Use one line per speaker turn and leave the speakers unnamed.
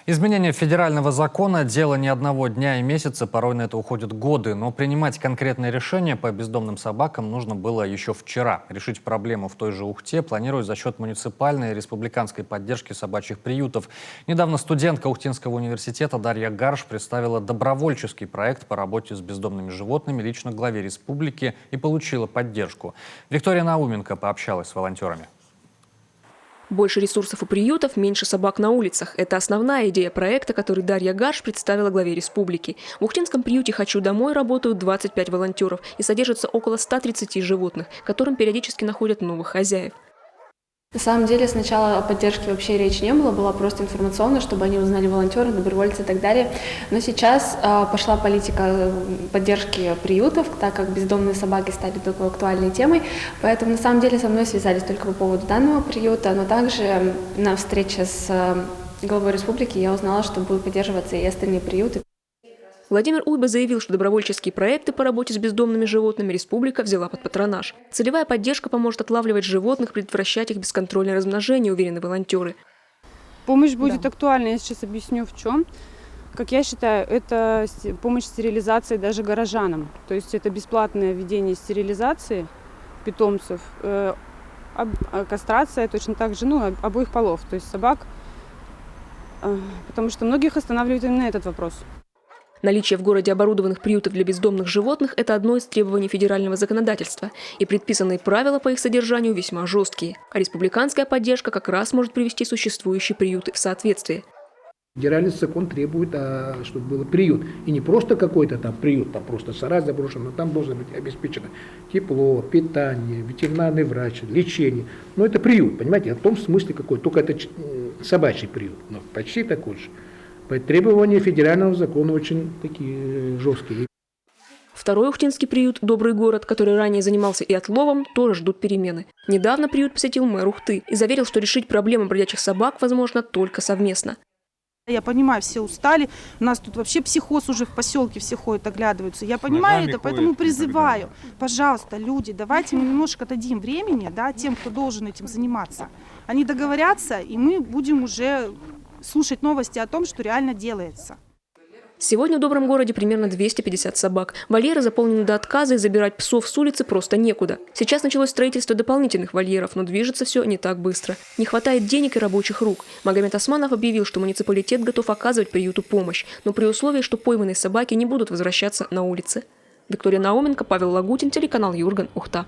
Изменение федерального закона – дело не одного дня и месяца, порой на это уходят годы. Но принимать конкретные решения по бездомным собакам нужно было еще вчера. Решить проблему в той же Ухте планируют за счет муниципальной и республиканской поддержки собачьих приютов. Недавно студентка Ухтинского университета Дарья Гарш представила добровольческий проект по работе с бездомными животными лично главе республики и получила поддержку. Виктория Науменко пообщалась с волонтерами.
Больше ресурсов у приютов, меньше собак на улицах. Это основная идея проекта, который Дарья Гарш представила главе республики. В Ухтинском приюте «Хочу домой» работают 25 волонтеров и содержится около 130 животных, которым периодически находят новых хозяев.
На самом деле сначала о поддержке вообще речи не было, была просто информационная, чтобы они узнали волонтеры, добровольцы и так далее. Но сейчас пошла политика поддержки приютов, так как бездомные собаки стали такой актуальной темой. Поэтому на самом деле со мной связались только по поводу данного приюта, но также на встрече с главой республики я узнала, что будут поддерживаться и остальные приюты.
Владимир Уйба заявил, что добровольческие проекты по работе с бездомными животными республика взяла под патронаж. Целевая поддержка поможет отлавливать животных, предотвращать их бесконтрольное размножение, уверены волонтеры.
Помощь будет актуальна, я сейчас объясню в чем. Как я считаю, это помощь в стерилизации даже горожанам. То есть это бесплатное введение стерилизации питомцев, кастрация точно так же, обоих полов, то есть собак. Потому что многих останавливает именно этот вопрос.
Наличие в городе оборудованных приютов для бездомных животных – это одно из требований федерального законодательства, и предписанные правила по их содержанию весьма жесткие. А республиканская поддержка как раз может привести существующие приюты в соответствие.
Федеральный закон требует, чтобы был приют. И не просто какой-то там приют, там просто сарай заброшен, но там должно быть обеспечено тепло, питание, ветеринарный врач, лечение. Но это приют, понимаете, в том смысле какой, только это собачий приют, но почти такой же. Требования федерального закона очень такие жесткие.
Второй ухтинский приют «Добрый город», который ранее занимался и отловом, тоже ждут перемены. Недавно приют посетил мэр Ухты и заверил, что решить проблему бродячих собак возможно только совместно.
Я понимаю, все устали, у нас тут вообще психоз уже в поселке, все ходят, оглядываются. Я понимаю это, поэтому призываю, пожалуйста, люди, давайте мы немножко дадим времени, тем, кто должен этим заниматься. Они договорятся, и мы будем уже слушать новости о том, что реально делается.
Сегодня в Добром городе примерно 250 собак. Вольеры заполнены до отказа, и забирать псов с улицы просто некуда. Сейчас началось строительство дополнительных вольеров, но движется все не так быстро. Не хватает денег и рабочих рук. Магомед Османов объявил, что муниципалитет готов оказывать приюту помощь, но при условии, что пойманные собаки не будут возвращаться на улицы. Виктория Науменко, Павел Лагутин, телеканал Юрган, Ухта.